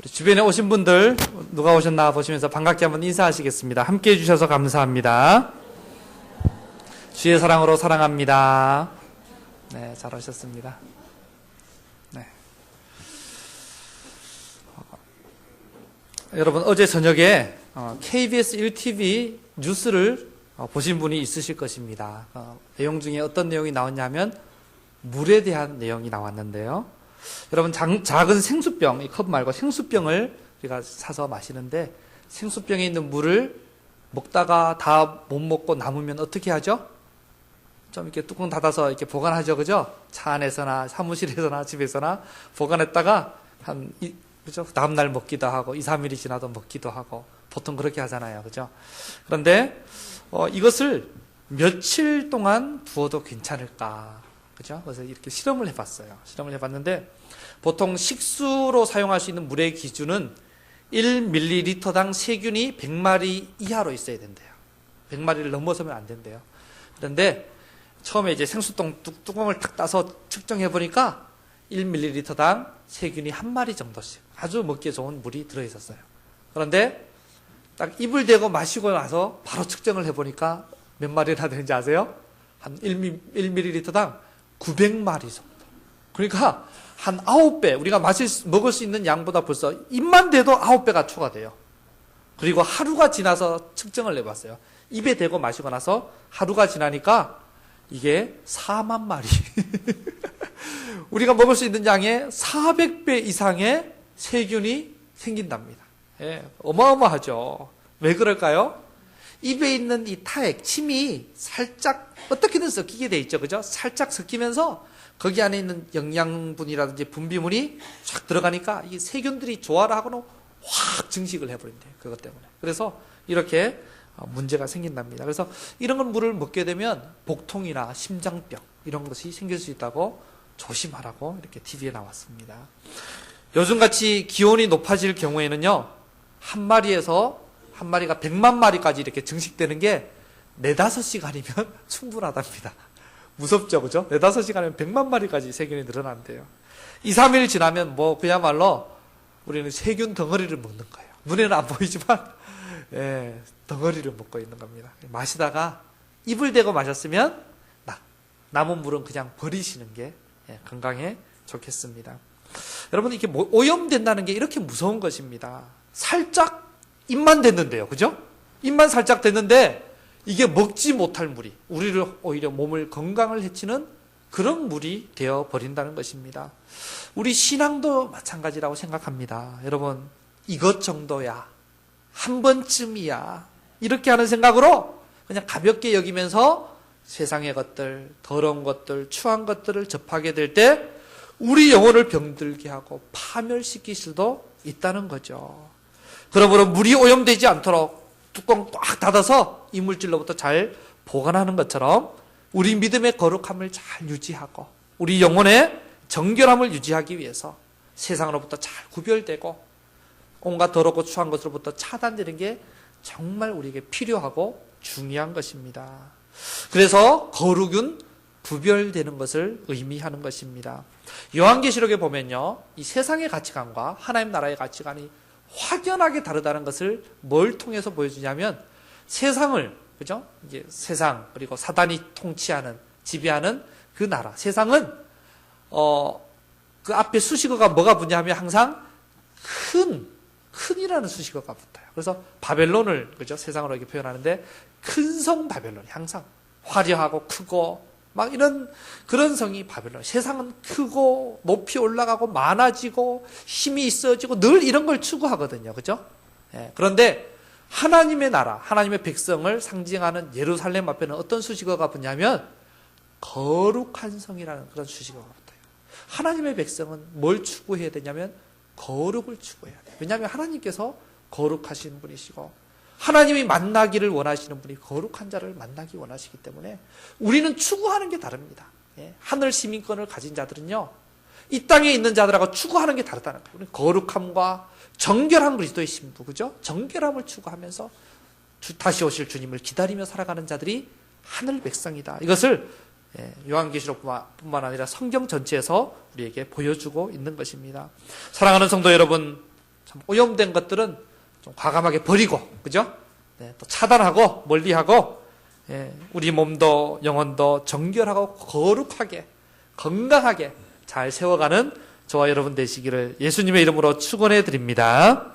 우리 주변에 오신 분들 누가 오셨나 보시면서 반갑게 한번 인사하시겠습니다. 함께해 주셔서 감사합니다. 주의 사랑으로 사랑합니다. 네, 잘 오셨습니다. 네. 여러분 어제 저녁에 KBS 1TV 뉴스를 보신 분이 있으실 것입니다. 내용 중에 어떤 내용이 나왔냐면 물에 대한 내용이 나왔는데요. 여러분 작은 생수병, 이 컵 말고 생수병을 우리가 사서 마시는데 생수병에 있는 물을 먹다가 다 못 먹고 남으면 어떻게 하죠? 좀 이렇게 뚜껑 닫아서 이렇게 보관하죠, 그죠? 차 안에서나 사무실에서나 집에서나 보관했다가 그죠? 다음날 먹기도 하고 2, 3일이 지나도 먹기도 하고 보통 그렇게 하잖아요, 그죠? 그런데 이것을 며칠 동안 두어도 괜찮을까? 그죠? 그래서 이렇게 실험을 해봤어요. 실험을 해봤는데 보통 식수로 사용할 수 있는 물의 기준은 1ml당 세균이 100마리 이하로 있어야 된대요. 100마리를 넘어서면 안 된대요. 그런데 처음에 이제 생수통 뚜껑을 탁 따서 측정해 보니까 1ml당 세균이 한 마리 정도씩 아주 먹기에 좋은 물이 들어있었어요. 그런데 딱 입을 대고 마시고 나서 바로 측정을 해보니까 몇 마리나 되는지 아세요? 한 1ml당 900마리 정도. 그러니까 한 9배, 우리가 먹을 수 있는 양보다 벌써 입만 대도 9배가 추가돼요. 그리고 하루가 지나서 측정을 해봤어요. 입에 대고 마시고 나서 하루가 지나니까 이게 4만 마리. 우리가 먹을 수 있는 양의 400배 이상의 세균이 생긴답니다. 예, 어마어마하죠. 왜 그럴까요? 입에 있는 이 타액, 침이 살짝 어떻게든 섞이게 돼 있죠. 그죠? 살짝 섞이면서 거기 안에 있는 영양분이라든지 분비물이 쫙 들어가니까 이 세균들이 조화를 하고는 확 증식을 해버린대요. 그것 때문에. 그래서 이렇게 문제가 생긴답니다. 그래서 이런 걸 물을 먹게 되면 복통이나 심장병 이런 것이 생길 수 있다고 조심하라고 이렇게 TV에 나왔습니다. 요즘같이 기온이 높아질 경우에는요. 한 마리가 100만 마리까지 이렇게 증식되는 게 4, 5시간이면 충분하답니다. 무섭죠, 그죠? 4, 5시간이면 100만 마리까지 세균이 늘어난대요. 2, 3일 지나면 그야말로 우리는 세균 덩어리를 먹는 거예요. 눈에는 안 보이지만, 예, 덩어리를 먹고 있는 겁니다. 마시다가 입을 대고 마셨으면 남은 물은 그냥 버리시는 게 건강에 좋겠습니다. 여러분, 이렇게 오염된다는 게 이렇게 무서운 것입니다. 살짝 입만 댔는데요. 그죠? 입만 살짝 댔는데 이게 먹지 못할 물이 우리를 오히려 몸을 건강을 해치는 그런 물이 되어 버린다는 것입니다. 우리 신앙도 마찬가지라고 생각합니다. 여러분, 이것 정도야. 한 번쯤이야. 이렇게 하는 생각으로 그냥 가볍게 여기면서 세상의 것들, 더러운 것들, 추한 것들을 접하게 될 때 우리 영혼을 병들게 하고 파멸시킬 수도 있다는 거죠. 그러므로 물이 오염되지 않도록 뚜껑 꽉 닫아서 이물질로부터 잘 보관하는 것처럼 우리 믿음의 거룩함을 잘 유지하고 우리 영혼의 정결함을 유지하기 위해서 세상으로부터 잘 구별되고 온갖 더럽고 추한 것으로부터 차단되는 게 정말 우리에게 필요하고 중요한 것입니다. 그래서 거룩은 구별되는 것을 의미하는 것입니다. 요한계시록에 보면요, 이 세상의 가치관과 하나님 나라의 가치관이 확연하게 다르다는 것을 뭘 통해서 보여주냐면 세상을, 그죠? 이제 세상 그리고 사단이 통치하는 지배하는 그 나라 세상은 그 앞에 수식어가 뭐가 붙냐면 항상 큰이라는 수식어가 붙어요. 그래서 바벨론을 그죠? 세상으로 이렇게 표현하는데 큰 성 바벨론이 항상 화려하고 크고 막 이런 그런 성이 바벨론. 세상은 크고 높이 올라가고 많아지고 힘이 있어지고 늘 이런 걸 추구하거든요. 그죠? 예, 그런데 하나님의 나라, 하나님의 백성을 상징하는 예루살렘 앞에는 어떤 수식어가 붙냐면 거룩한 성이라는 그런 수식어가 붙어요. 하나님의 백성은 뭘 추구해야 되냐면 거룩을 추구해야 돼요. 왜냐하면 하나님께서 거룩하신 분이시고 하나님이 만나기를 원하시는 분이 거룩한 자를 만나기 원하시기 때문에 우리는 추구하는 게 다릅니다. 하늘 시민권을 가진 자들은요, 이 땅에 있는 자들하고 추구하는 게 다르다는 거예요. 우리는 거룩함과 정결한 그리스도의 신부, 그죠? 정결함을 추구하면서 다시 오실 주님을 기다리며 살아가는 자들이 하늘 백성이다. 이것을 요한계시록뿐만 아니라 성경 전체에서 우리에게 보여주고 있는 것입니다. 사랑하는 성도 여러분, 참 오염된 것들은 좀 과감하게 버리고, 그죠? 네, 또 차단하고 멀리하고, 예, 우리 몸도 영혼도 정결하고 거룩하게 건강하게 잘 세워가는 저와 여러분 되시기를 예수님의 이름으로 축원해 드립니다.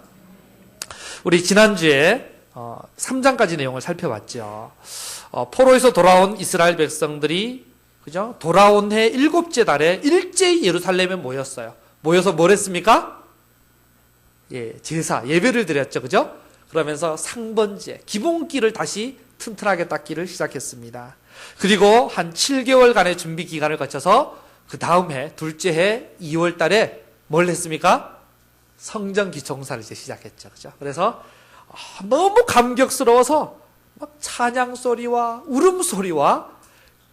우리 지난주에 3장까지 내용을 살펴봤죠. 포로에서 돌아온 이스라엘 백성들이, 그죠? 돌아온 해 7째 달에 일제히 예루살렘에 모였어요. 모여서 뭘 했습니까? 예, 제사, 예배를 드렸죠. 그죠? 그러면서 상번제, 기본기를 다시 튼튼하게 닦기를 시작했습니다. 그리고 한 7개월간의 준비 기간을 거쳐서 그 다음 해, 둘째 해 2월 달에 뭘 했습니까? 성전 기초공사를 이제 시작했죠. 그죠? 그래서 너무 감격스러워서 막 찬양 소리와 울음소리와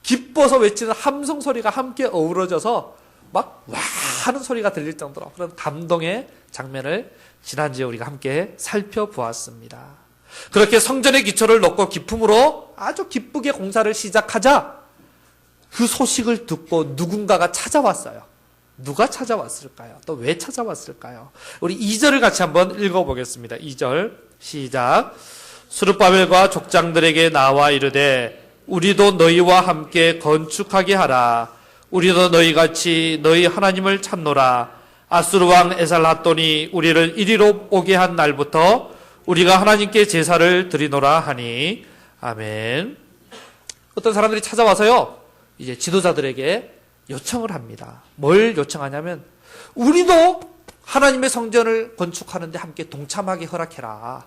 기뻐서 외치는 함성 소리가 함께 어우러져서 막 와 하는 소리가 들릴 정도로 그런 감동의 장면을 지난주에 우리가 함께 살펴보았습니다. 그렇게 성전의 기초를 놓고 기품으로 아주 기쁘게 공사를 시작하자 그 소식을 듣고 누군가가 찾아왔어요. 누가 찾아왔을까요? 또 왜 찾아왔을까요? 우리 2절을 같이 한번 읽어보겠습니다. 2절 시작. 스룹바벨과 족장들에게 나와 이르되 우리도 너희와 함께 건축하게 하라. 우리도 너희같이 너희 하나님을 찾노라. 아수르 왕 에살핫돈이 우리를 이리로 오게 한 날부터 우리가 하나님께 제사를 드리노라 하니. 아멘. 어떤 사람들이 찾아와서요, 이제 지도자들에게 요청을 합니다. 뭘 요청하냐면, 우리도 하나님의 성전을 건축하는데 함께 동참하게 허락해라.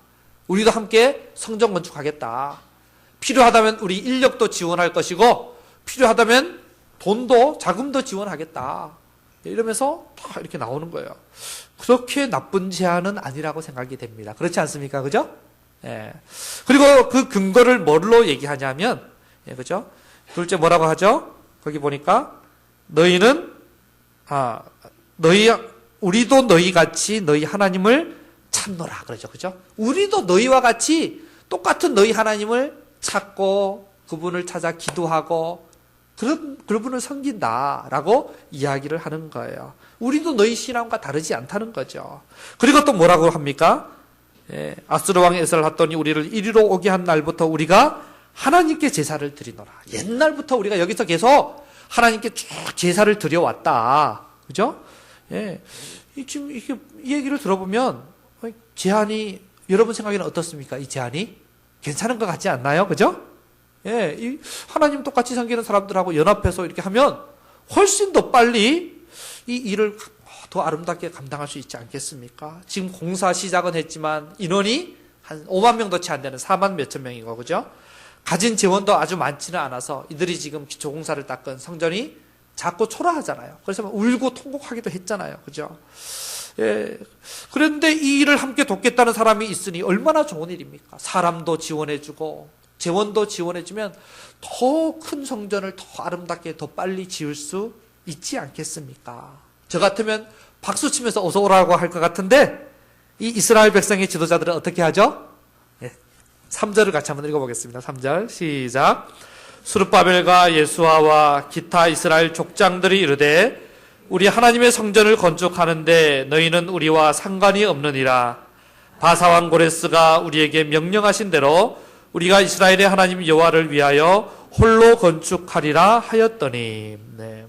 우리도 함께 성전 건축하겠다. 필요하다면 우리 인력도 지원할 것이고, 필요하다면 돈도, 자금도 지원하겠다. 이러면서 다 이렇게 나오는 거예요. 그렇게 나쁜 제안은 아니라고 생각이 됩니다. 그렇지 않습니까? 그죠? 예. 그리고 그 근거를 뭘로 얘기하냐면, 예, 그죠? 둘째 뭐라고 하죠? 거기 보니까, 우리도 너희 같이 너희 하나님을 찾노라. 그러죠. 그죠? 우리도 너희와 같이 똑같은 너희 하나님을 찾고, 그분을 찾아 기도하고, 그분을 섬긴다라고 이야기를 하는 거예요. 우리도 너희 신앙과 다르지 않다는 거죠. 그리고 또 뭐라고 합니까? 예, 아수르 왕 에살핫돈이 우리를 이리로 오게 한 날부터 우리가 하나님께 제사를 드리노라. 옛날부터 우리가 여기서 계속 하나님께 쭉 제사를 드려왔다. 그죠? 예. 지금 이 얘기를 들어보면, 제안이, 여러분 생각에는 어떻습니까? 이 제안이? 괜찮은 것 같지 않나요? 그죠? 예. 하나님 똑같이 섬기는 사람들하고 연합해서 이렇게 하면 훨씬 더 빨리 이 일을 더 아름답게 감당할 수 있지 않겠습니까? 지금 공사 시작은 했지만 인원이 한 5만 명도 채 안 되는 4만 몇천 명이고, 그죠? 가진 재원도 아주 많지는 않아서 이들이 지금 기초공사를 닦은 성전이 자꾸 초라하잖아요. 그래서 막 울고 통곡하기도 했잖아요. 그죠? 예. 그런데 이 일을 함께 돕겠다는 사람이 있으니 얼마나 좋은 일입니까? 사람도 지원해주고, 재원도 지원해주면 더 큰 성전을 더 아름답게 더 빨리 지을 수 있지 않겠습니까? 저 같으면 박수 치면서 어서 오라고 할 것 같은데, 이 이스라엘 백성의 지도자들은 어떻게 하죠? 3절을 같이 한번 읽어보겠습니다. 3절 시작. 스룹바벨과 예수아와 기타 이스라엘 족장들이 이르되 우리 하나님의 성전을 건축하는데 너희는 우리와 상관이 없느니라. 바사왕 고레스가 우리에게 명령하신 대로 우리가 이스라엘의 하나님 여호와를 위하여 홀로 건축하리라 하였더니. 네.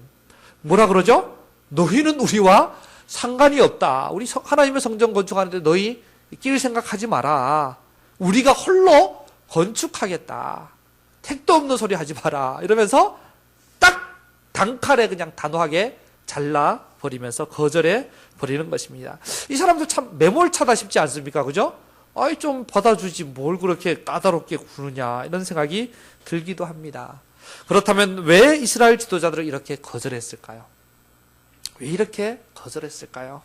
뭐라 그러죠? 너희는 우리와 상관이 없다. 우리 하나님의 성전 건축하는데 너희 끼일 생각하지 마라. 우리가 홀로 건축하겠다. 택도 없는 소리 하지 마라. 이러면서 딱 단칼에 그냥 단호하게 잘라버리면서 거절해 버리는 것입니다. 이 사람들 참 매몰차다 싶지 않습니까? 그죠? 아이, 좀 받아주지 뭘 그렇게 까다롭게 구느냐 이런 생각이 들기도 합니다. 그렇다면 왜 이스라엘 지도자들은 이렇게 거절했을까요? 왜 이렇게 거절했을까요?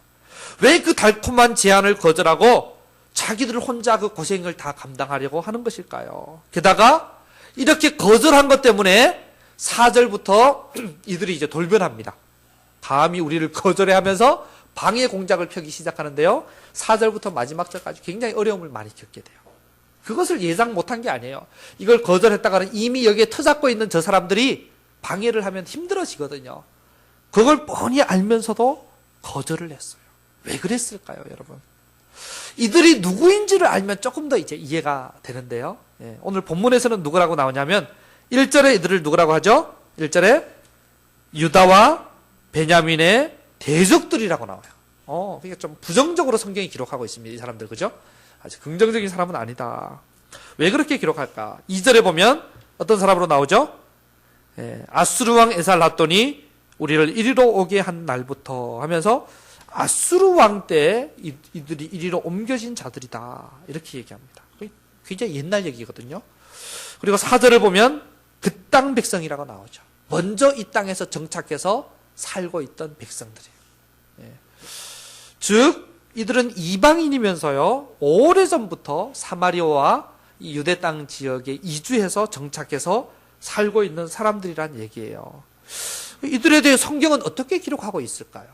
왜 그 달콤한 제안을 거절하고 자기들 혼자 그 고생을 다 감당하려고 하는 것일까요? 게다가 이렇게 거절한 것 때문에 4절부터 이들이 이제 돌변합니다. 감히 우리를 거절해 하면서 방해 공작을 펴기 시작하는데요. 4절부터 마지막 절까지 굉장히 어려움을 많이 겪게 돼요. 그것을 예상 못한 게 아니에요. 이걸 거절했다가는 이미 여기에 터잡고 있는 저 사람들이 방해를 하면 힘들어지거든요. 그걸 뻔히 알면서도 거절을 했어요. 왜 그랬을까요, 여러분? 이들이 누구인지를 알면 조금 더 이제 이해가 되는데요. 예, 오늘 본문에서는 누구라고 나오냐면 1절에 이들을 누구라고 하죠? 1절에 유다와 베냐민의 대적들이라고 나와요. 그러니까 좀 부정적으로 성경이 기록하고 있습니다. 이 사람들, 그죠? 아주 긍정적인 사람은 아니다. 왜 그렇게 기록할까? 2절에 보면 어떤 사람으로 나오죠? 아수르 왕 에살핫돈이 우리를 이리로 오게 한 날부터 하면서 아수르 왕 때 이들이 이리로 옮겨진 자들이다. 이렇게 얘기합니다. 굉장히 옛날 얘기거든요. 그리고 4절을 보면 그 땅 백성이라고 나오죠. 먼저 이 땅에서 정착해서 살고 있던 백성들이에요. 즉 이들은 이방인이면서요, 오래전부터 사마리아와 이 유대 땅 지역에 이주해서 정착해서 살고 있는 사람들이란 얘기예요. 이들에 대해 성경은 어떻게 기록하고 있을까요?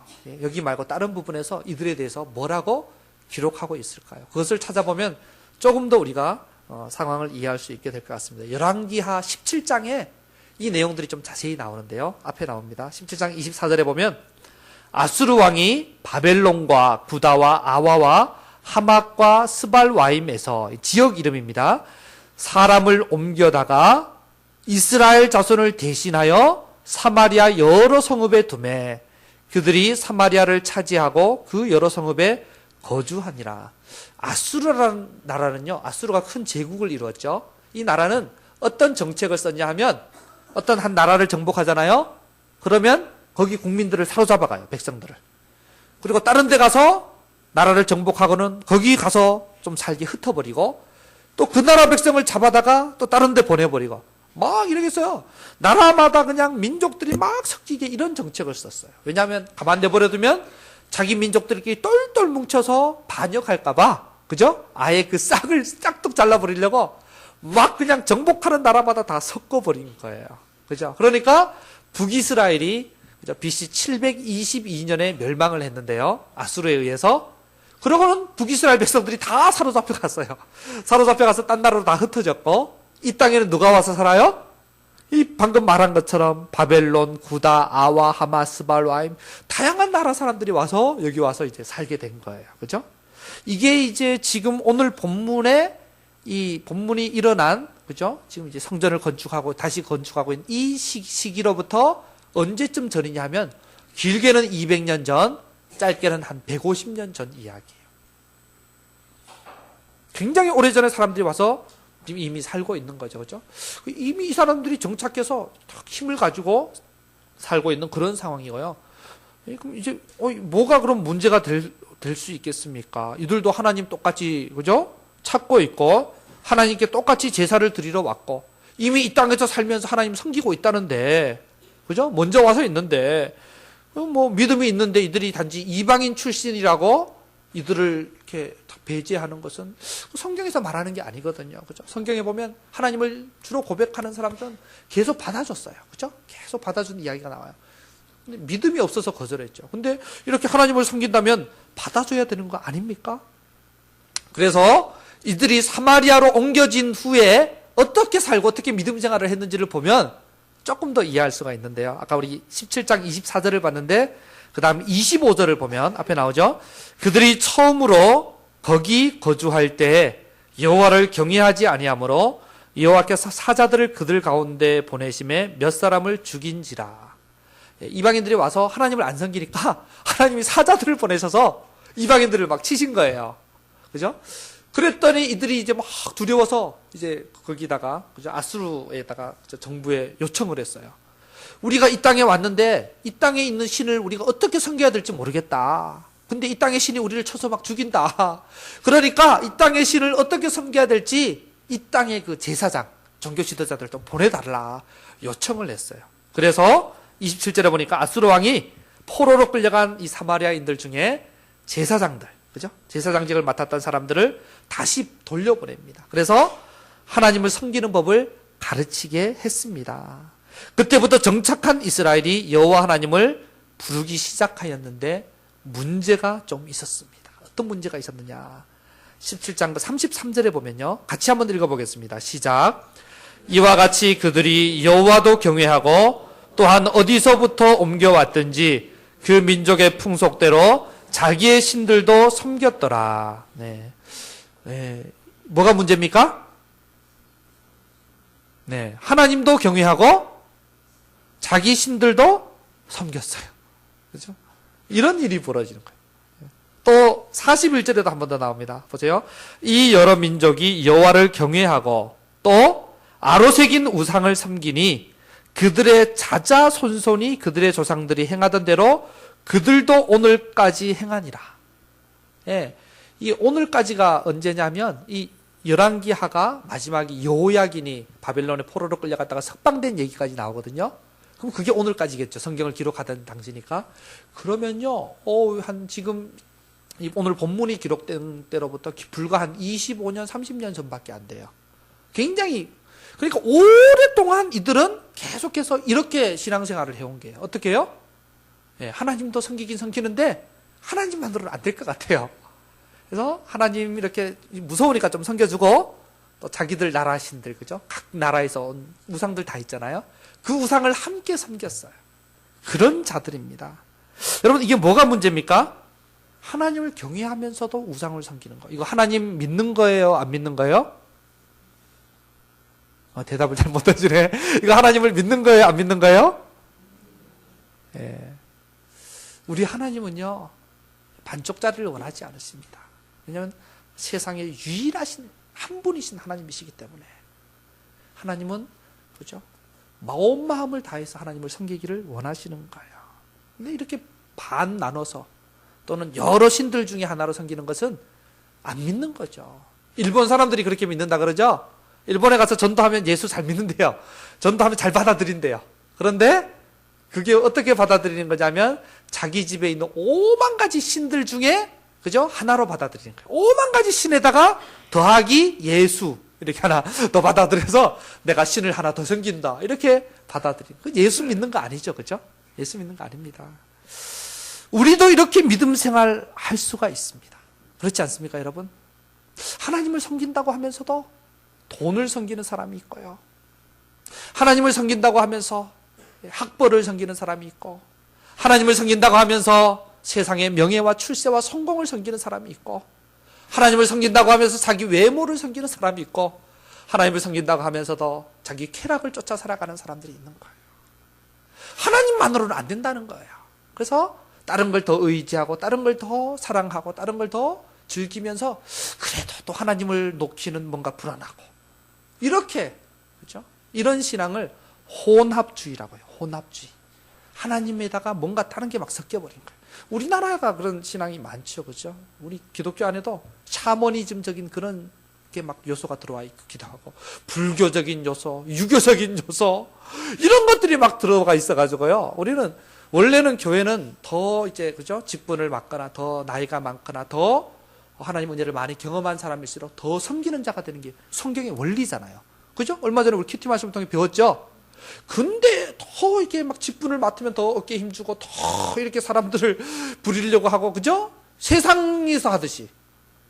여기 말고 다른 부분에서 이들에 대해서 뭐라고 기록하고 있을까요? 그것을 찾아보면 조금 더 우리가 상황을 이해할 수 있게 될 것 같습니다. 열왕기하 17장에 이 내용들이 좀 자세히 나오는데요. 앞에 나옵니다. 17장 24절에 보면 아수르 왕이 바벨론과 구다와 아와와 하맛과 스발와임에서 지역 이름입니다. 사람을 옮겨다가 이스라엘 자손을 대신하여 사마리아 여러 성읍에 두매 그들이 사마리아를 차지하고 그 여러 성읍에 거주하니라. 아수르라는 나라는요, 아수르가 큰 제국을 이루었죠. 이 나라는 어떤 정책을 썼냐 하면 어떤 한 나라를 정복하잖아요. 그러면 거기 국민들을 사로잡아가요, 백성들을. 그리고 다른 데 가서 나라를 정복하고는 거기 가서 좀 살게 흩어버리고 또 그 나라 백성을 잡아다가 또 다른 데 보내버리고 막 이러겠어요. 나라마다 그냥 민족들이 막 섞이게 이런 정책을 썼어요. 왜냐하면 가만 내버려두면 자기 민족들끼리 똘똘 뭉쳐서 반역할까봐, 그죠? 아예 그 싹을 싹둑 잘라버리려고 막 그냥 정복하는 나라마다 다 섞어버린 거예요. 그죠? 그러니까 북이스라엘이 BC 722년에 멸망을 했는데요. 아수르에 의해서. 그러고는 북이스라엘 백성들이 다 사로잡혀 갔어요. 사로잡혀 가서 딴 나라로 다 흩어졌고, 이 땅에는 누가 와서 살아요? 이 방금 말한 것처럼 바벨론, 구다, 아와, 하마, 스발와임 다양한 나라 사람들이 와서 여기 와서 이제 살게 된 거예요. 그죠? 이게 이제 지금 오늘 본문에 이 본문이 일어난, 그죠? 지금 이제 성전을 건축하고 다시 건축하고 있는 이 시기로부터 언제쯤 전이냐 하면 길게는 200년 전, 짧게는 한 150년 전 이야기예요. 굉장히 오래전에 사람들이 와서 이미 살고 있는 거죠. 그죠? 이미 이 사람들이 정착해서 힘을 가지고 살고 있는 그런 상황이고요. 그럼 이제 뭐가 그럼 문제가 될 수 있겠습니까? 이들도 하나님 똑같이, 그죠? 찾고 있고 하나님께 똑같이 제사를 드리러 왔고 이미 이 땅에서 살면서 하나님 섬기고 있다는데, 그죠? 먼저 와서 있는데 뭐 믿음이 있는데 이들이 단지 이방인 출신이라고 이들을 이렇게 배제하는 것은 성경에서 말하는 게 아니거든요. 그죠? 성경에 보면 하나님을 주로 고백하는 사람들은 계속 받아줬어요. 그죠? 계속 받아주는 이야기가 나와요. 근데 믿음이 없어서 거절했죠. 근데 이렇게 하나님을 섬긴다면 받아줘야 되는 거 아닙니까? 그래서 이들이 사마리아로 옮겨진 후에 어떻게 살고 어떻게 믿음 생활을 했는지를 보면 조금 더 이해할 수가 있는데요. 아까 우리 17장 24절을 봤는데 그 다음 25절을 보면 앞에 나오죠. 그들이 처음으로 거기 거주할 때 여호와를 경외하지 아니하므로 여호와께서 사자들을 그들 가운데 보내심에 몇 사람을 죽인지라. 이방인들이 와서 하나님을 안 섬기니까 하나님이 사자들을 보내셔서 이방인들을 막 치신 거예요. 그죠? 그랬더니 이들이 이제 막 두려워서 이제 거기다가, 그죠? 아수르에다가 정부에 요청을 했어요. 우리가 이 땅에 왔는데 이 땅에 있는 신을 우리가 어떻게 섬겨야 될지 모르겠다. 근데 이 땅의 신이 우리를 쳐서 막 죽인다. 그러니까 이 땅의 신을 어떻게 섬겨야 될지 이 땅의 그 제사장, 종교 지도자들 좀 보내달라 요청을 했어요. 그래서 27절에 보니까 아수르 왕이 포로로 끌려간 이 사마리아인들 중에 제사장들, 그죠? 제사장직을 맡았던 사람들을 다시 돌려보냅니다. 그래서 하나님을 섬기는 법을 가르치게 했습니다. 그때부터 정착한 이스라엘이 여호와 하나님을 부르기 시작하였는데 문제가 좀 있었습니다. 어떤 문제가 있었느냐? 17장 33절에 보면요. 같이 한번 읽어보겠습니다. 시작. 이와 같이 그들이 여호와도 경외하고 또한 어디서부터 옮겨왔든지 그 민족의 풍속대로 자기의 신들도 섬겼더라. 네. 네. 뭐가 문제입니까? 네. 하나님도 경외하고 자기 신들도 섬겼어요. 그렇죠? 이런 일이 벌어지는 거예요. 또 41절에도 한 번 더 나옵니다. 보세요. 이 여러 민족이 여호와를 경외하고 또 아로새긴 우상을 섬기니 그들의 자자손손이 그들의 조상들이 행하던 대로 그들도 오늘까지 행하니라. 예, 이 오늘까지가 언제냐면 이 열왕기하가 마지막에 여호야긴이 바벨론에 포로로 끌려갔다가 석방된 얘기까지 나오거든요. 그럼 그게 오늘까지겠죠. 성경을 기록하던 당시니까. 그러면요, 한 지금 오늘 본문이 기록된 때로부터 불과 한 25년, 30년 전밖에 안 돼요. 굉장히, 그러니까 오랫동안 이들은 계속해서 이렇게 신앙생활을 해온 게요. 어떻게 해요? 예, 하나님도 섬기긴 섬기는데 하나님만으로는 안 될 것 같아요. 그래서 하나님 이렇게 무서우니까 좀 섬겨주고 또 자기들 나라 신들, 그죠? 각 나라에서 온 우상들 다 있잖아요. 그 우상을 함께 섬겼어요. 그런 자들입니다. 여러분, 이게 뭐가 문제입니까? 하나님을 경외하면서도 우상을 섬기는 거. 이거 하나님 믿는 거예요? 안 믿는 거예요? 대답을 잘 못해주네. 이거 하나님을 믿는 거예요? 안 믿는 거예요? 예. 우리 하나님은요, 반쪽짜리를 원하지 않으십니다. 왜냐하면 세상에 유일하신 한 분이신 하나님이시기 때문에. 하나님은, 그죠? 온 마음을 다해서 하나님을 섬기기를 원하시는 거예요. 근데 이렇게 반 나눠서 또는 여러 신들 중에 하나로 섬기는 것은 안 믿는 거죠. 일본 사람들이 그렇게 믿는다 그러죠? 일본에 가서 전도하면 예수 잘 믿는데요. 전도하면 잘 받아들인대요. 그런데 그게 어떻게 받아들이는 거냐면 자기 집에 있는 5만 가지 신들 중에, 그죠? 하나로 받아들이는 거예요. 5만 가지 신에다가 더하기 예수. 이렇게 하나 더 받아들여서 내가 신을 하나 더 섬긴다. 이렇게 받아들이는 거예요. 예수 믿는 거 아니죠. 그죠? 예수 믿는 거 아닙니다. 우리도 이렇게 믿음 생활 할 수가 있습니다. 그렇지 않습니까, 여러분? 하나님을 섬긴다고 하면서도 돈을 섬기는 사람이 있고요. 하나님을 섬긴다고 하면서 학벌을 섬기는 사람이 있고, 하나님을 섬긴다고 하면서 세상의 명예와 출세와 성공을 섬기는 사람이 있고, 하나님을 섬긴다고 하면서 자기 외모를 섬기는 사람이 있고, 하나님을 섬긴다고 하면서도 자기 쾌락을 쫓아 살아가는 사람들이 있는 거예요. 하나님만으로는 안 된다는 거예요. 그래서 다른 걸 더 의지하고 다른 걸 더 사랑하고 다른 걸 더 즐기면서 그래도 또 하나님을 놓기는 뭔가 불안하고, 이렇게, 그렇죠? 이런 신앙을 혼합주의라고 해요. 혼합주의. 하나님에다가 뭔가 다른 게 막 섞여버린 거예요. 우리나라가 그런 신앙이 많죠. 그죠? 우리 기독교 안에도 샤머니즘적인 그런 게 막 요소가 들어와 있기도 하고, 불교적인 요소, 유교적인 요소, 이런 것들이 막 들어가 있어가지고요. 우리는, 원래는 교회는 더 이제, 그죠? 직분을 맡거나 더 나이가 많거나 더 하나님 은혜를 많이 경험한 사람일수록 더 섬기는 자가 되는 게 성경의 원리잖아요. 그죠? 얼마 전에 우리 큐티 말씀을 통해 배웠죠? 근데 더 이렇게 막 직분을 맡으면 더 어깨에 힘주고 더 이렇게 사람들을 부리려고 하고, 그죠? 세상에서 하듯이.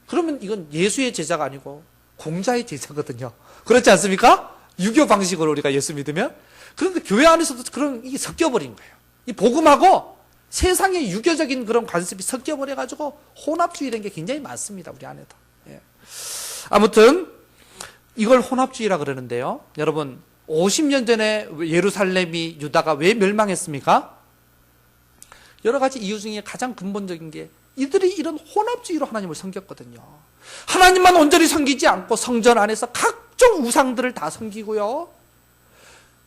그러면 이건 예수의 제자가 아니고 공자의 제자거든요. 그렇지 않습니까? 유교 방식으로 우리가 예수 믿으면. 그런데 교회 안에서도 그런, 이게 섞여버린 거예요. 이 복음하고 세상의 유교적인 그런 관습이 섞여버려가지고 혼합주의라는 게 굉장히 많습니다. 우리 안에도. 예. 아무튼 이걸 혼합주의라 그러는데요. 여러분, 50년 전에 예루살렘이, 유다가 왜 멸망했습니까? 여러 가지 이유 중에 가장 근본적인 게 이들이 이런 혼합주의로 하나님을 섬겼거든요. 하나님만 온전히 섬기지 않고 성전 안에서 각종 우상들을 다 섬기고요.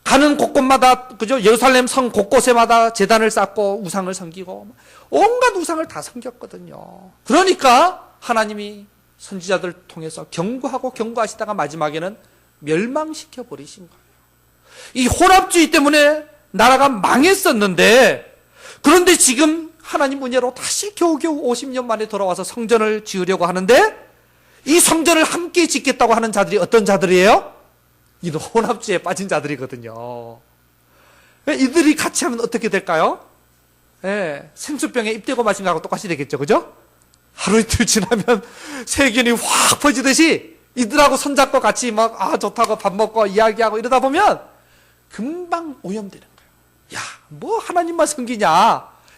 가는 곳곳마다, 그죠? 예루살렘 성 곳곳에마다 제단을 쌓고 우상을 섬기고 온갖 우상을 다 섬겼거든요. 그러니까 하나님이 선지자들 통해서 경고하고 경고하시다가 마지막에는 멸망시켜 버리신 거예요. 이 혼합주의 때문에 나라가 망했었는데, 그런데 지금 하나님 은혜로 다시 겨우겨우 50년 만에 돌아와서 성전을 지으려고 하는데, 이 성전을 함께 짓겠다고 하는 자들이 어떤 자들이에요? 이는 혼합주의에 빠진 자들이거든요. 이들이 같이 하면 어떻게 될까요? 예, 생수병에 입대고 마신 거하고 똑같이 되겠죠. 그죠? 하루 이틀 지나면 세균이 확 퍼지듯이 이들하고 손잡고 같이 막, 좋다고 밥 먹고 이야기하고 이러다 보면 금방 오염되는 거예요. 야, 뭐 하나님만 섬기냐?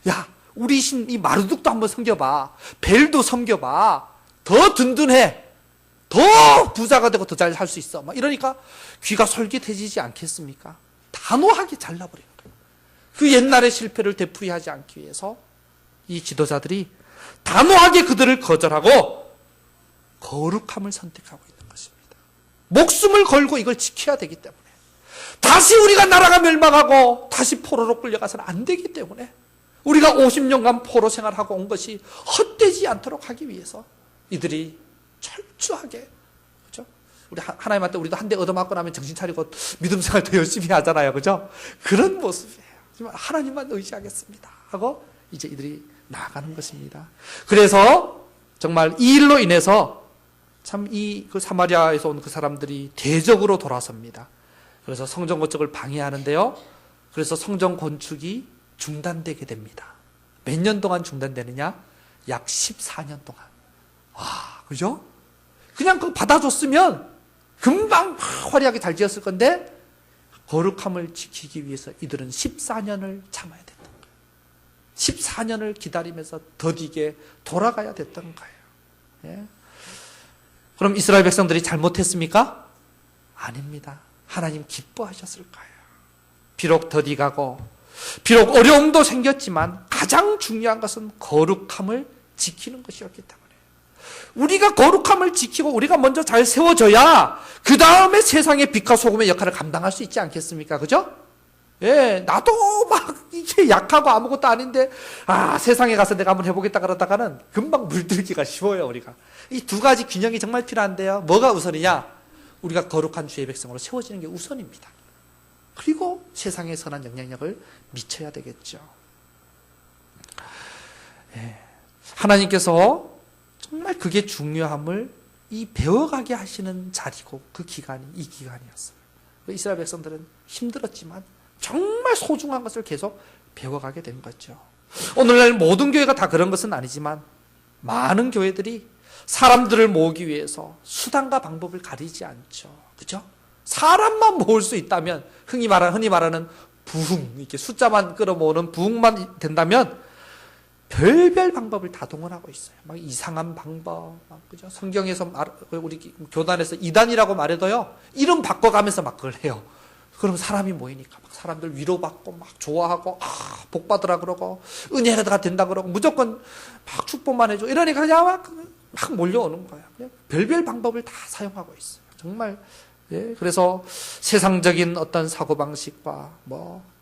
야, 우리 신 이 마르둑도 한번 섬겨봐. 벨도 섬겨봐. 더 든든해. 더 부자가 되고 더 잘 살 수 있어. 막 이러니까 귀가 솔깃해지지 않겠습니까? 단호하게 잘라버리는 거예요. 그 옛날의 실패를 되풀이하지 않기 위해서 이 지도자들이 단호하게 그들을 거절하고 거룩함을 선택하고 있는 것입니다. 목숨을 걸고 이걸 지켜야 되기 때문에, 다시 우리가 나라가 멸망하고 다시 포로로 끌려가서는 안 되기 때문에, 우리가 50년간 포로 생활하고 온 것이 헛되지 않도록 하기 위해서 이들이 철저하게, 그죠? 우리 하나님한테 우리도 한 대 얻어맞고 나면 정신 차리고 믿음 생활 더 열심히 하잖아요, 그죠? 그런 모습이에요. 하나님만 의지하겠습니다 하고 이제 이들이 나아가는 것입니다. 그래서 정말 이 일로 인해서 참 그 사마리아에서 온 그 사람들이 대적으로 돌아섭니다. 그래서 성전 건축을 방해하는데요. 그래서 성전 건축이 중단되게 됩니다. 몇 년 동안 중단되느냐? 약 14년 동안. 와, 그죠? 그냥 그거 받아줬으면 금방 화려하게 잘 지었을 건데, 거룩함을 지키기 위해서 이들은 14년을 참아야 됐던 거예요. 14년을 기다리면서 더디게 돌아가야 됐던 거예요. 예. 그럼 이스라엘 백성들이 잘못했습니까? 아닙니다. 하나님 기뻐하셨을 거예요. 비록 더디가고 비록 어려움도 생겼지만 가장 중요한 것은 거룩함을 지키는 것이었기 때문에, 우리가 거룩함을 지키고 우리가 먼저 잘 세워져야 그 다음에 세상의 빛과 소금의 역할을 감당할 수 있지 않겠습니까? 그죠? 예, 나도 막 이게 약하고 아무것도 아닌데, 세상에 가서 내가 한번 해보겠다 그러다가는 금방 물들기가 쉬워요, 우리가. 이 두 가지 균형이 정말 필요한데요. 뭐가 우선이냐? 우리가 거룩한 주의 백성으로 세워지는 게 우선입니다. 그리고 세상에 선한 영향력을 미쳐야 되겠죠. 예, 하나님께서 정말 그게 중요함을 이 배워가게 하시는 자리고 그 기간이 이 기간이었어요. 이스라엘 백성들은 힘들었지만 정말 소중한 것을 계속 배워가게 된 거죠. 오늘날 모든 교회가 다 그런 것은 아니지만 많은 교회들이 사람들을 모으기 위해서 수단과 방법을 가리지 않죠. 그죠? 사람만 모을 수 있다면, 흔히 말하는 부흥, 이렇게 숫자만 끌어모으는 부흥만 된다면 별별 방법을 다 동원하고 있어요. 막 이상한 방법, 그죠? 성경에서 우리 교단에서 이단이라고 말해도요, 이름 바꿔가면서 막 그걸 해요. 그럼 사람이 모이니까 막 사람들 위로받고 막 좋아하고, 복 받으라 그러고, 은혜가 된다 그러고, 무조건 막 축복만 해줘. 이러니까 그냥 막 몰려오는 거예요. 그냥 별별 방법을 다 사용하고 있어요. 정말. 예, 그래서 세상적인 어떤 사고방식과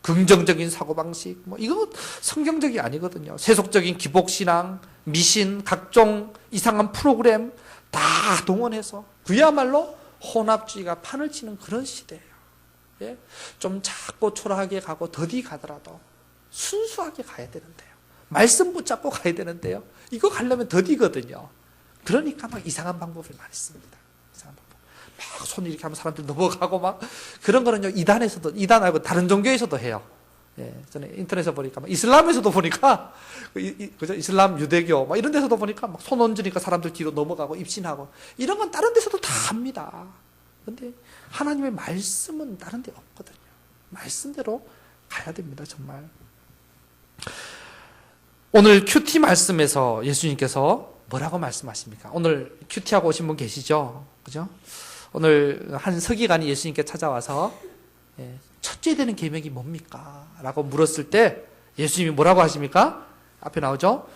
긍정적인 사고방식, 이거 성경적이 아니거든요. 세속적인 기복신앙, 미신, 각종 이상한 프로그램 다 동원해서 그야말로 혼합주의가 판을 치는 그런 시대예요. 예? 좀 작고 초라하게 가고 더디 가더라도 순수하게 가야 되는데요. 말씀 붙잡고 가야 되는데요. 이거 가려면 더디거든요. 그러니까 막 이상한 방법을 많이 씁니다. 이상한 방법. 막 손 이렇게 하면 사람들 넘어가고 막 그런 거는요, 이단에서도, 이단 말고 다른 종교에서도 해요. 예, 저는 인터넷에서 보니까, 이슬람에서도 보니까, 그죠? 이슬람, 유대교, 이런 데서도 보니까 막 손 얹으니까 사람들 뒤로 넘어가고 입신하고, 이런 건 다른 데서도 다 합니다. 근데 하나님의 말씀은 다른 데 없거든요. 말씀대로 가야 됩니다, 정말. 오늘 큐티 말씀에서 예수님께서 뭐라고 말씀하십니까? 오늘 큐티하고 오신 분 계시죠? 그죠? 오늘 한 서기관이 예수님께 찾아와서 첫째 되는 계명이 뭡니까? 라고 물었을 때 예수님이 뭐라고 하십니까? 앞에 나오죠?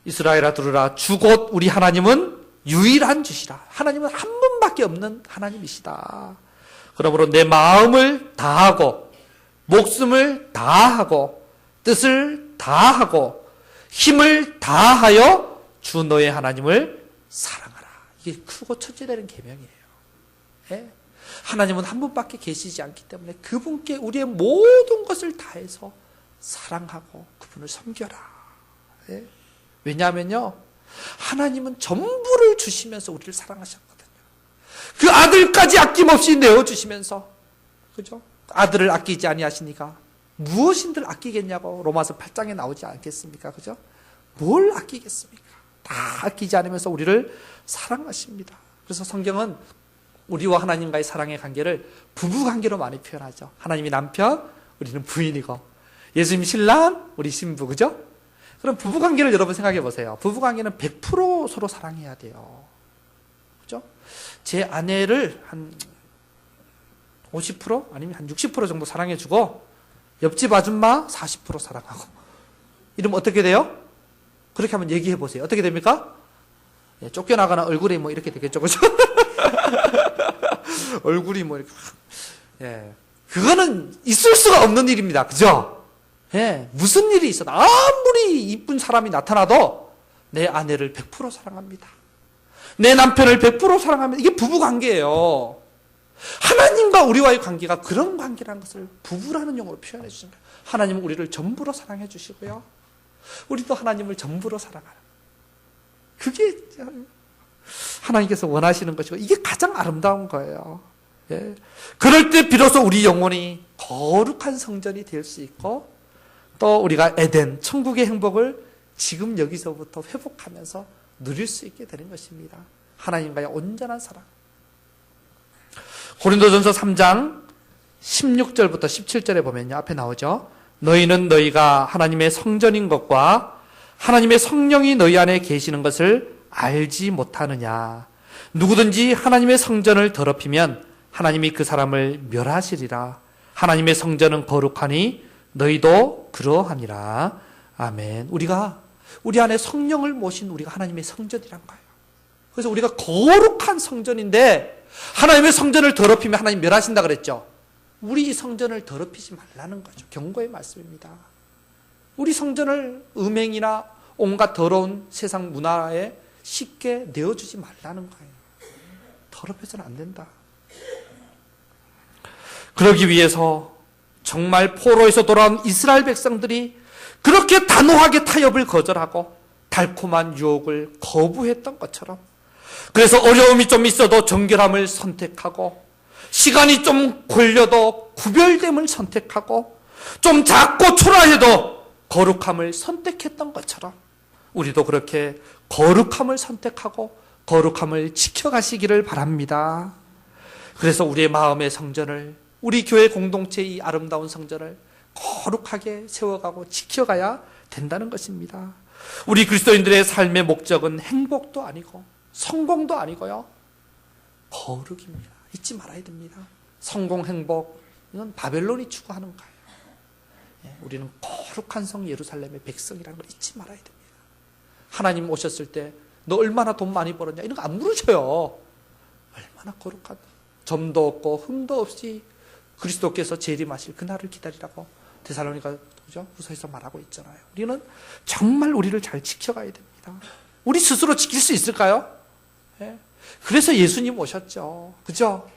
이스라엘아 들으라, 주 곧 우리 하나님은 유일한 주시라. 하나님은 한 분밖에 없는 하나님이시다. 그러므로 내 마음을 다하고 목숨을 다하고 뜻을 다하고 힘을 다하여 주 너의 하나님을 사랑하라. 이게 크고 첫째 되는 계명이에요. 예? 하나님은 한 분밖에 계시지 않기 때문에 그분께 우리의 모든 것을 다해서 사랑하고 그분을 섬겨라. 예? 왜냐하면요, 하나님은 전부를 주시면서 우리를 사랑하셨거든요. 그 아들까지 아낌없이 내어주시면서, 그죠? 아들을 아끼지 아니하시니까 무엇인들 아끼겠냐고 로마서 8장에 나오지 않겠습니까? 그죠? 뭘 아끼겠습니까? 다 아끼지 않으면서 우리를 사랑하십니다. 그래서 성경은 우리와 하나님과의 사랑의 관계를 부부 관계로 많이 표현하죠. 하나님이 남편, 우리는 부인이고, 예수님 신랑, 우리 신부, 그죠? 그럼 부부관계를 여러분 생각해 보세요. 부부관계는 100% 서로 사랑해야 돼요. 그죠? 제 아내를 한 50% 아니면 한 60% 정도 사랑해주고 옆집 아줌마 40% 사랑하고 이러면 어떻게 돼요? 그렇게 한번 얘기해 보세요. 어떻게 됩니까? 예, 쫓겨나거나 얼굴이 뭐 이렇게 되겠죠. 그죠? 얼굴이 뭐 이렇게. 예. 그거는 있을 수가 없는 일입니다. 그죠? 예. 무슨 일이 있어도 아무리 이쁜 사람이 나타나도 내 아내를 100% 사랑합니다. 내 남편을 100% 사랑합니다. 이게 부부 관계예요. 하나님과 우리와의 관계가 그런 관계라는 것을 부부라는 용어로 표현해 주신 거예요. 하나님은 우리를 전부로 사랑해 주시고요. 우리도 하나님을 전부로 사랑하는. 그게 하나님께서 원하시는 것이고 이게 가장 아름다운 거예요. 예. 그럴 때 비로소 우리 영혼이 거룩한 성전이 될 수 있고 또 우리가 에덴, 천국의 행복을 지금 여기서부터 회복하면서 누릴 수 있게 되는 것입니다. 하나님과의 온전한 사랑. 고린도전서 3장 16절부터 17절에 보면요. 앞에 나오죠. 너희는 너희가 하나님의 성전인 것과 하나님의 성령이 너희 안에 계시는 것을 알지 못하느냐. 누구든지 하나님의 성전을 더럽히면 하나님이 그 사람을 멸하시리라. 하나님의 성전은 거룩하니 너희도 그러하니라. 아멘. 우리가 우리 안에 성령을 모신 우리가 하나님의 성전이란 거예요. 그래서 우리가 거룩한 성전인데 하나님의 성전을 더럽히면 하나님 멸하신다 그랬죠. 우리 이 성전을 더럽히지 말라는 거죠. 경고의 말씀입니다. 우리 성전을 음행이나 온갖 더러운 세상 문화에 쉽게 내어주지 말라는 거예요. 더럽혀서는 안 된다. 그러기 위해서 정말 포로에서 돌아온 이스라엘 백성들이 그렇게 단호하게 타협을 거절하고 달콤한 유혹을 거부했던 것처럼 그래서 어려움이 좀 있어도 정결함을 선택하고 시간이 좀 걸려도 구별됨을 선택하고 좀 작고 초라해도 거룩함을 선택했던 것처럼 우리도 그렇게 거룩함을 선택하고 거룩함을 지켜가시기를 바랍니다. 그래서 우리의 마음의 성전을 우리 교회 공동체의 이 아름다운 성전을 거룩하게 세워가고 지켜가야 된다는 것입니다. 우리 그리스도인들의 삶의 목적은 행복도 아니고 성공도 아니고요. 거룩입니다. 잊지 말아야 됩니다. 성공, 행복 이건 바벨론이 추구하는 거예요. 예, 우리는 거룩한 성 예루살렘의 백성이라는 걸 잊지 말아야 됩니다. 하나님 오셨을 때 너 얼마나 돈 많이 벌었냐 이런 거 안 물으셔요. 얼마나 거룩한 점도 없고 흠도 없이 그리스도께서 재림하실 그날을 기다리라고 데살로니가 후서에서 말하고 있잖아요. 우리는 정말 우리를 잘 지켜가야 됩니다. 우리 스스로 지킬 수 있을까요? 예. 그래서 예수님 오셨죠. 그죠?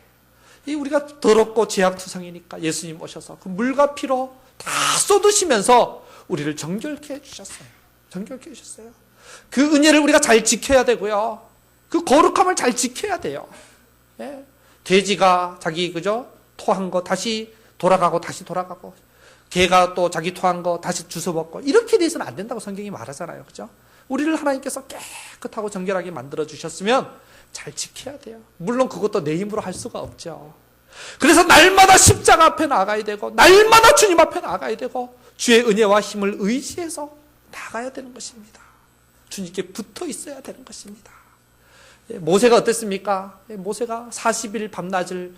우리가 더럽고 죄악투성이니까 예수님 오셔서 그 물과 피로 다 쏟으시면서 우리를 정결케 해주셨어요. 정결케 해주셨어요. 그 은혜를 우리가 잘 지켜야 되고요. 그 거룩함을 잘 지켜야 돼요. 예. 돼지가 자기 그죠? 토한 거 다시 돌아가고 다시 돌아가고 개가 또 자기 토한 거 다시 주워 먹고 이렇게 돼서는 안 된다고 성경이 말하잖아요. 그죠? 우리를 하나님께서 깨끗하고 정결하게 만들어 주셨으면 잘 지켜야 돼요. 물론 그것도 내 힘으로 할 수가 없죠. 그래서 날마다 십자가 앞에 나가야 되고 날마다 주님 앞에 나가야 되고 주의 은혜와 힘을 의지해서 나가야 되는 것입니다. 주님께 붙어 있어야 되는 것입니다. 모세가 어땠습니까? 모세가 40일 밤낮을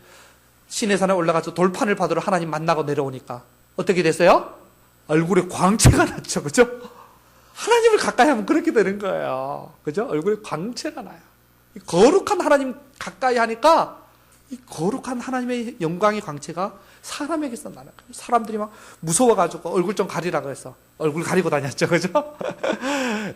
시내산에 올라가서 돌판을 받으러 하나님 만나고 내려오니까 어떻게 됐어요? 얼굴에 광채가 났죠. 그죠? 하나님을 가까이 하면 그렇게 되는 거예요. 그죠? 얼굴에 광채가 나요. 거룩한 하나님 가까이 하니까 이 거룩한 하나님의 영광의 광채가 사람에게서 나는 거예요. 사람들이 막 무서워가지고 얼굴 좀 가리라고 해서 얼굴 가리고 다녔죠. 그죠?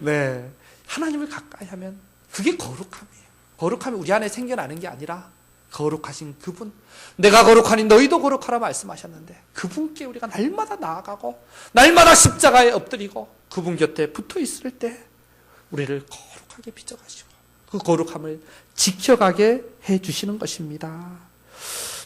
네. 하나님을 가까이 하면 그게 거룩함이에요. 거룩함이 우리 안에 생겨나는 게 아니라 거룩하신 그분, 내가 거룩하니 너희도 거룩하라 말씀하셨는데 그분께 우리가 날마다 나아가고 날마다 십자가에 엎드리고 그분 곁에 붙어 있을 때 우리를 거룩하게 빚어가시고 그 거룩함을 지켜가게 해주시는 것입니다.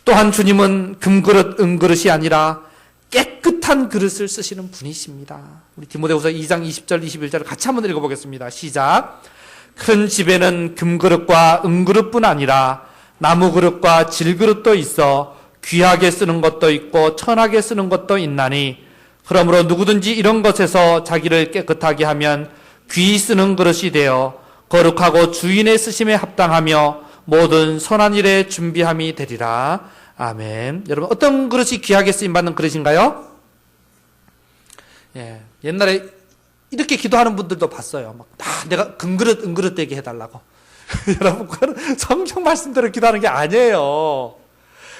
또한 주님은 금그릇, 은그릇이 아니라 깨끗한 그릇을 쓰시는 분이십니다. 우리 디모데후서 2장 20절, 21절을 같이 한번 읽어보겠습니다. 시작. 큰 집에는 금그릇과 은그릇뿐 아니라 나무그릇과 질그릇도 있어 귀하게 쓰는 것도 있고 천하게 쓰는 것도 있나니 그러므로 누구든지 이런 것에서 자기를 깨끗하게 하면 귀 쓰는 그릇이 되어 거룩하고 주인의 쓰심에 합당하며 모든 선한 일에 준비함이 되리라. 아멘. 여러분, 어떤 그릇이 귀하게 쓰임받는 그릇인가요? 예, 옛날에 이렇게 기도하는 분들도 봤어요. 막, 내가 금그릇, 은그릇 되게 해달라고. 여러분, 그건 성경 말씀대로 기도하는 게 아니에요.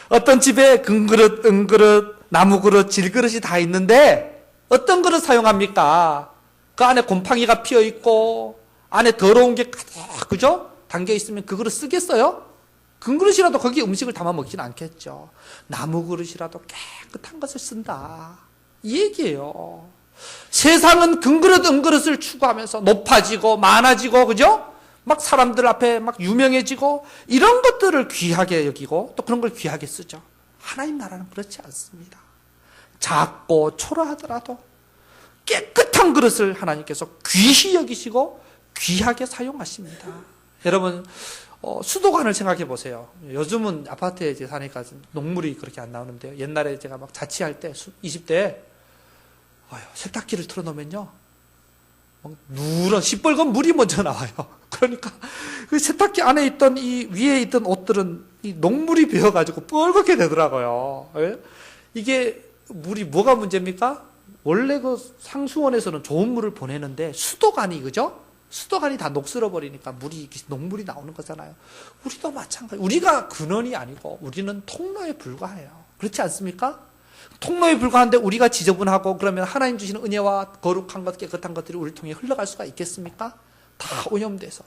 어떤 집에 금그릇, 은그릇, 나무그릇, 질그릇이 다 있는데 어떤 그릇 사용합니까? 그 안에 곰팡이가 피어 있고 안에 더러운 게 가득, 그죠? 담겨 있으면 그 그릇 쓰겠어요? 금그릇이라도 거기에 음식을 담아 먹지는 않겠죠. 나무그릇이라도 깨끗한 것을 쓴다. 이 얘기예요. 세상은 금그릇, 은그릇을 추구하면서 높아지고 많아지고, 그죠? 막 사람들 앞에 막 유명해지고 이런 것들을 귀하게 여기고 또 그런 걸 귀하게 쓰죠. 하나님 나라는 그렇지 않습니다. 작고 초라하더라도 깨끗한 그릇을 하나님께서 귀히 여기시고 귀하게 사용하십니다. 여러분, 수도관을 생각해 보세요. 요즘은 아파트에 이제 사니까 녹물이 그렇게 안 나오는데요. 옛날에 제가 막 자취할 때 20대에 세탁기를 틀어놓으면요, 막 누런 시뻘건 물이 먼저 나와요. 그러니까 그 세탁기 안에 있던 이 위에 있던 옷들은 이 녹물이 배어가지고 뻘겋게 되더라고요. 이게 물이 뭐가 문제입니까? 원래 그 상수원에서는 좋은 물을 보내는데 수도관이, 그죠? 수도관이 다 녹슬어 버리니까 물이, 녹물이 나오는 거잖아요. 우리도 마찬가지. 우리가 근원이 아니고 우리는 통로에 불과해요. 그렇지 않습니까? 통로에 불과한데 우리가 지저분하고 그러면 하나님 주시는 은혜와 거룩한 것, 깨끗한 것들이 우리를 통해 흘러갈 수가 있겠습니까? 다 오염돼서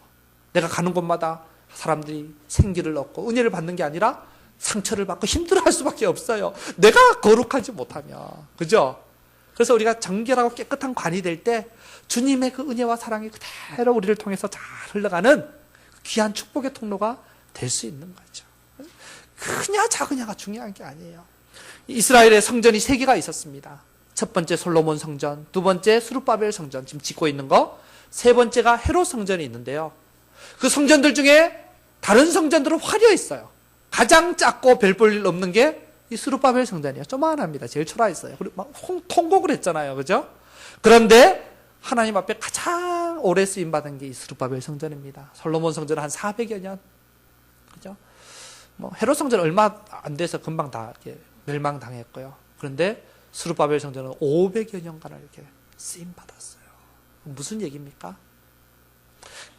내가 가는 곳마다 사람들이 생기를 얻고 은혜를 받는 게 아니라 상처를 받고 힘들어할 수밖에 없어요. 내가 거룩하지 못하면. 그죠? 그래서 우리가 정결하고 깨끗한 관이 될 때 주님의 그 은혜와 사랑이 그대로 우리를 통해서 잘 흘러가는 귀한 축복의 통로가 될 수 있는 거죠. 크냐 작으냐가 중요한 게 아니에요. 이스라엘의 성전이 3개가 있었습니다. 첫 번째 솔로몬 성전, 두 번째 스룹바벨 성전, 지금 짓고 있는 거, 세 번째가 헤롯 성전이 있는데요. 그 성전들 중에 다른 성전들은 화려했어요. 가장 작고 별 볼 일 없는 게 이 스룹바벨 성전이에요. 조만합니다. 제일 초라했어요. 그리고 막 통곡을 했잖아요. 그죠? 그런데 하나님 앞에 가장 오래 쓰임받은 게 이 스룹바벨 성전입니다. 솔로몬 성전은 한 400여 년. 그죠? 헤롯 성전은 얼마 안 돼서 금방 다 이렇게 멸망당했고요. 그런데 스룹바벨 성전은 500여 년간을 이렇게 쓰임받았어요. 무슨 얘기입니까?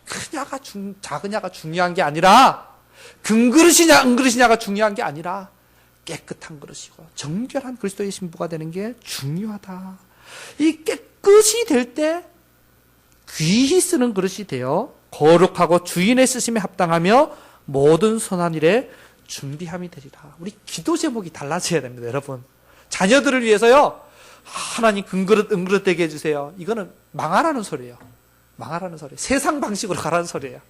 크냐가 작으냐가 중요한 게 아니라 금그릇이냐 은그릇이냐가 중요한 게 아니라 깨끗한 그릇이고 정결한 그리스도의 신부가 되는 게 중요하다. 이 깨끗이 될 때 귀히 쓰는 그릇이 되어 거룩하고 주인의 쓰심에 합당하며 모든 선한 일에 준비함이 되리라. 우리 기도 제목이 달라져야 됩니다, 여러분. 자녀들을 위해서요, 하나님 금그릇 은그릇 되게 해주세요. 이거는 망하라는 소리예요. 망하라는 소리예요. 세상 방식으로 가라는 소리예요.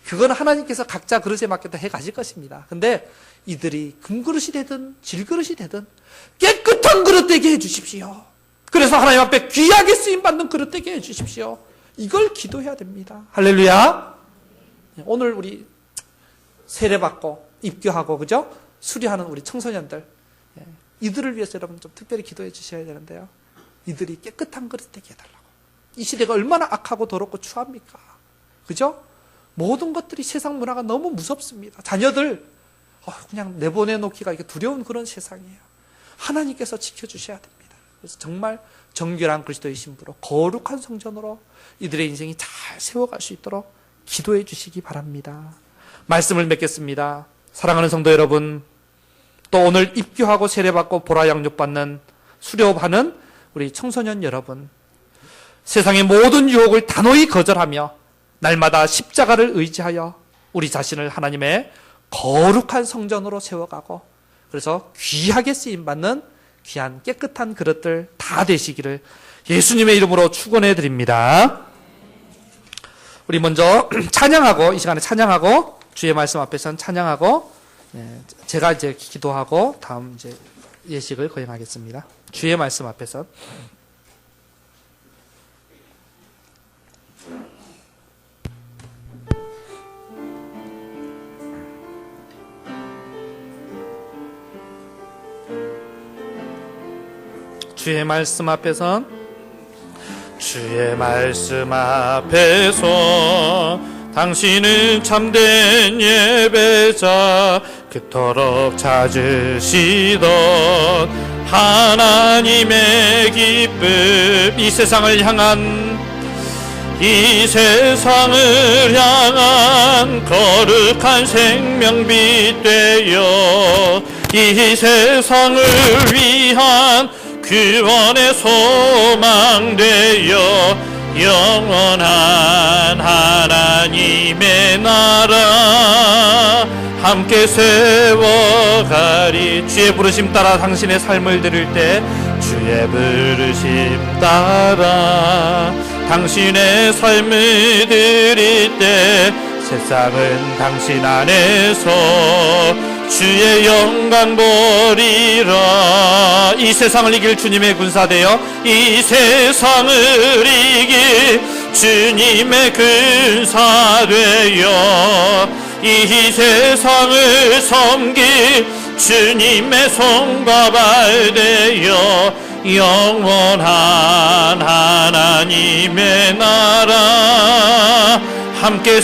그건 하나님께서 각자 그릇에 맡겨 해 가실 것입니다. 근데 이들이 금그릇이 되든 질그릇이 되든 깨끗한 그릇 되게 해주십시오. 그래서 하나님 앞에 귀하게 쓰임받는 그릇 되게 해주십시오. 이걸 기도해야 됩니다. 할렐루야. 오늘 우리 세례받고 입교하고, 그죠? 수료하는 우리 청소년들, 이들을 위해서 여러분 좀 특별히 기도해 주셔야 되는데요. 이들이 깨끗한 그릇 되게 해달라고. 이 시대가 얼마나 악하고 더럽고 추합니까? 그죠? 모든 것들이 세상 문화가 너무 무섭습니다. 자녀들 그냥 내보내놓기가 이게 두려운 그런 세상이에요. 하나님께서 지켜주셔야 됩니다. 그래서 정말 정결한 그리스도의 신부로 거룩한 성전으로 이들의 인생이 잘 세워갈 수 있도록 기도해 주시기 바랍니다. 말씀을 맺겠습니다. 사랑하는 성도 여러분, 또 오늘 입교하고 세례받고 보라 양육받는 수료하는 우리 청소년 여러분, 세상의 모든 유혹을 단호히 거절하며 날마다 십자가를 의지하여 우리 자신을 하나님의 거룩한 성전으로 세워가고, 그래서 귀하게 쓰임받는 귀한 깨끗한 그릇들 다 되시기를 예수님의 이름으로 축원해 드립니다. 우리 먼저 찬양하고, 이 시간에 찬양하고 주의 말씀 앞에서는 찬양하고, 제가 이제 기도하고 다음 이제 예식을 거행하겠습니다. 주의 말씀 앞에서. 주의 말씀 앞에서 주의 말씀 앞에서 당신은 참된 예배자 그토록 찾으시던 하나님의 기쁨 이 세상을 향한 거룩한 생명빛 되어 이 세상을 위한 구원의 소망 되어 영원한 하나님의 나라 함께 세워가리. 주의 부르심 따라 당신의 삶을 들을 때 주의 부르심 따라 당신의 삶을 드릴 때 세상은 당신 안에서 주의 영광 보리라. 이 세상을 이길 주님의 군사되어 이 세상을 이길 주님의 군사되어 이 세상을 섬길 주님의 손과 발 되어 영원한 하나님의 나라 함께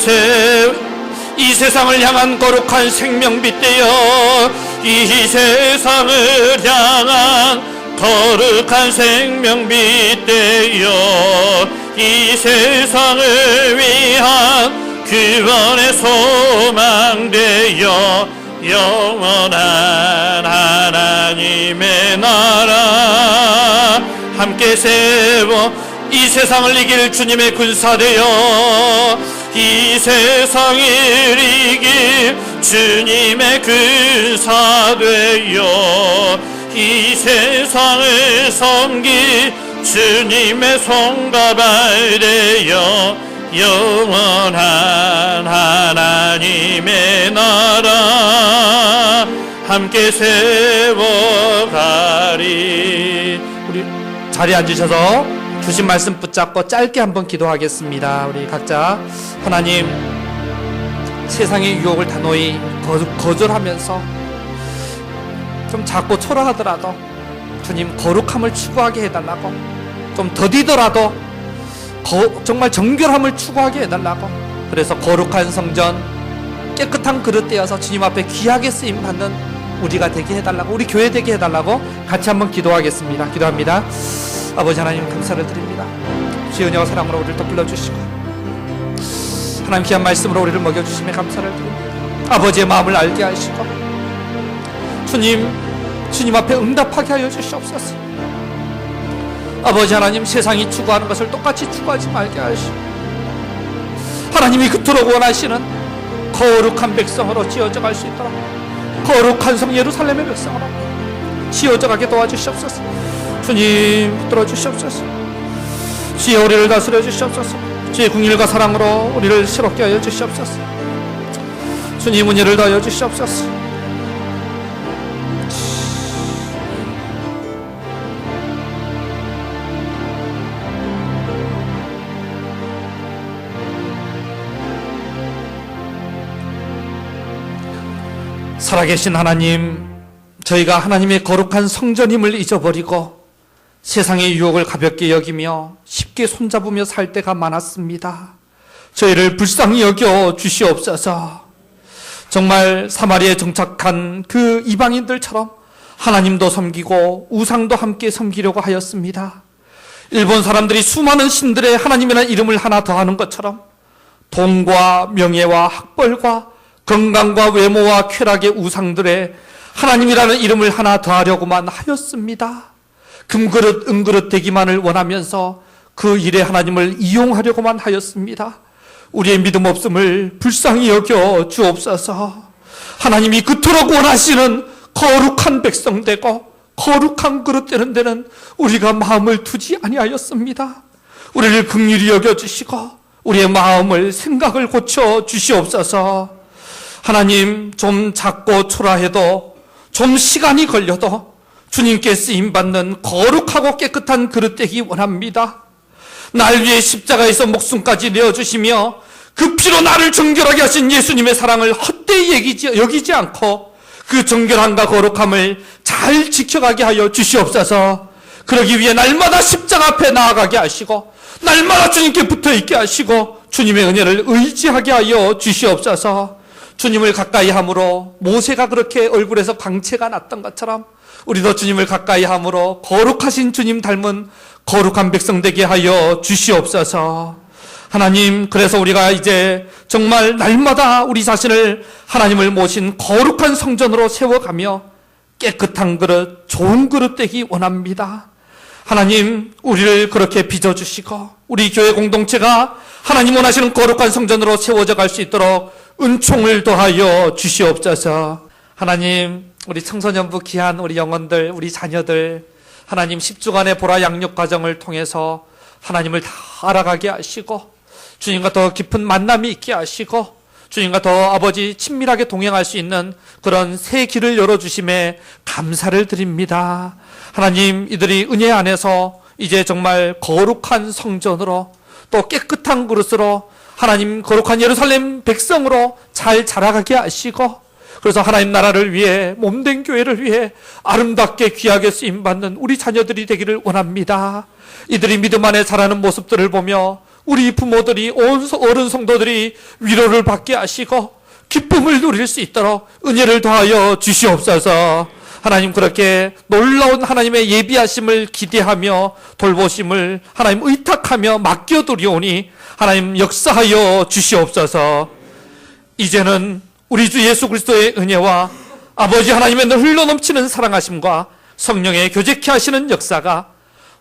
이 세상을 향한 거룩한 생명빛 되어 이 세상을 향한 거룩한 생명빛 되어 이 세상을 위한 구원의 소망 되어 영원한 하나님의 나라 함께 세워 이 세상을 이길 주님의 군사 되어 이 세상을 이길 주님의 군사 되어 이 세상을 섬길 주님의 손과 발 되어 영원한 하나님의 나라 함께 세워가리. 우리 자리에 앉으셔서 주신 말씀 붙잡고 짧게 한번 기도하겠습니다. 우리 각자 하나님 세상의 유혹을 단호히 거절하면서 좀 작고 초라하더라도 주님 거룩함을 추구하게 해달라고 좀 더디더라도 정말 정결함을 추구하게 해달라고 그래서 거룩한 성전 깨끗한 그릇 되어서 주님 앞에 귀하게 쓰임받는 우리가 되게 해달라고 우리 교회 되게 해달라고 같이 한번 기도하겠습니다. 기도합니다. 아버지 하나님 감사를 드립니다. 주의 은혜와 사랑으로 우리를 더 불러주시고 하나님 귀한 말씀으로 우리를 먹여주심에 감사를 드립니다. 아버지의 마음을 알게 하시고 주님 앞에 응답하게 하여 주시옵소서. 아버지 하나님 세상이 추구하는 것을 똑같이 추구하지 말게 하시고 하나님이 그토록 원하시는 거룩한 백성으로 지어져 갈 수 있도록 거룩한 성 예루살렘의 백성으로 지어져 가게 도와주시옵소서. 주님 붙들어 주시옵소서. 주의 우리를 다스려 주시옵소서. 주의 긍휼과 사랑으로 우리를 새롭게 하여 주시옵소서. 주님 은혜를 더하여 주시옵소서. 살아계신 하나님, 저희가 하나님의 거룩한 성전임을 잊어버리고 세상의 유혹을 가볍게 여기며 쉽게 손잡으며 살 때가 많았습니다. 저희를 불쌍히 여겨 주시옵소서. 정말 사마리아에 정착한 그 이방인들처럼 하나님도 섬기고 우상도 함께 섬기려고 하였습니다. 일본 사람들이 수많은 신들의 하나님이라는 이름을 하나 더하는 것처럼 돈과 명예와 학벌과 건강과 외모와 쾌락의 우상들의 하나님이라는 이름을 하나 더하려고만 하였습니다. 금그릇 은그릇 되기만을 원하면서 그 일에 하나님을 이용하려고만 하였습니다. 우리의 믿음 없음을 불쌍히 여겨 주옵소서. 하나님이 그토록 원하시는 거룩한 백성 되고 거룩한 그릇 되는 데는 우리가 마음을 두지 아니하였습니다. 우리를 긍휼히 여겨주시고 우리의 마음을 생각을 고쳐 주시옵소서. 하나님 좀 작고 초라해도 좀 시간이 걸려도 주님께 쓰임받는 거룩하고 깨끗한 그릇 되기 원합니다. 날 위해 십자가에서 목숨까지 내어주시며 그 피로 나를 정결하게 하신 예수님의 사랑을 헛되이 여기지 않고 그 정결함과 거룩함을 잘 지켜가게 하여 주시옵소서. 그러기 위해 날마다 십자가 앞에 나아가게 하시고 날마다 주님께 붙어있게 하시고 주님의 은혜를 의지하게 하여 주시옵소서. 주님을 가까이 함으로 모세가 그렇게 얼굴에서 광채가 났던 것처럼 우리도 주님을 가까이 함으로 거룩하신 주님 닮은 거룩한 백성 되게 하여 주시옵소서. 하나님, 그래서 우리가 이제 정말 날마다 우리 자신을 하나님을 모신 거룩한 성전으로 세워가며 깨끗한 그릇, 좋은 그릇 되기 원합니다. 하나님, 우리를 그렇게 빚어주시고 우리 교회 공동체가 하나님 원하시는 거룩한 성전으로 세워져 갈 수 있도록 은총을 더하여 주시옵소서. 하나님, 우리 청소년부 귀한 우리 영혼들, 우리 자녀들 하나님 10주간의 보라 양육 과정을 통해서 하나님을 다 알아가게 하시고 주님과 더 깊은 만남이 있게 하시고 주님과 더 아버지 친밀하게 동행할 수 있는 그런 새 길을 열어주심에 감사를 드립니다. 하나님, 이들이 은혜 안에서 이제 정말 거룩한 성전으로 또 깨끗한 그릇으로 하나님 거룩한 예루살렘 백성으로 잘 자라가게 하시고 그래서 하나님 나라를 위해 몸된 교회를 위해 아름답게 귀하게 쓰임받는 우리 자녀들이 되기를 원합니다. 이들이 믿음 안에 자라는 모습들을 보며 우리 부모들이 온 어른 성도들이 위로를 받게 하시고 기쁨을 누릴 수 있도록 은혜를 더하여 주시옵소서. 하나님, 그렇게 놀라운 하나님의 예비하심을 기대하며 돌보심을 하나님 의탁하며 맡겨두리오니 하나님 역사하여 주시옵소서. 이제는 우리 주 예수 그리스도의 은혜와 아버지 하나님의 흘러넘치는 사랑하심과 성령의 교제케 하시는 역사가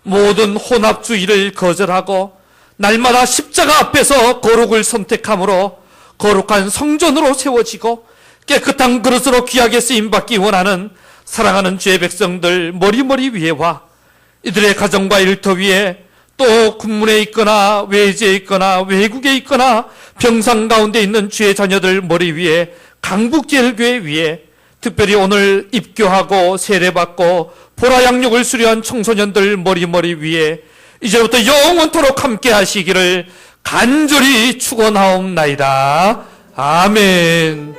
모든 혼합주의를 거절하고 날마다 십자가 앞에서 거룩을 선택함으로 거룩한 성전으로 세워지고 깨끗한 그릇으로 귀하게 쓰임받기 원하는 사랑하는 주의 백성들 머리머리 위에와 이들의 가정과 일터 위에 또 군문에 있거나 외지에 있거나 외국에 있거나 병상 가운데 있는 주의 자녀들 머리 위에 강북제일교회 위에 특별히 오늘 입교하고 세례받고 보라 양육을 수료한 청소년들 머리머리 위에 이제부터 영원토록 함께 하시기를 간절히 축원하옵나이다. 아멘.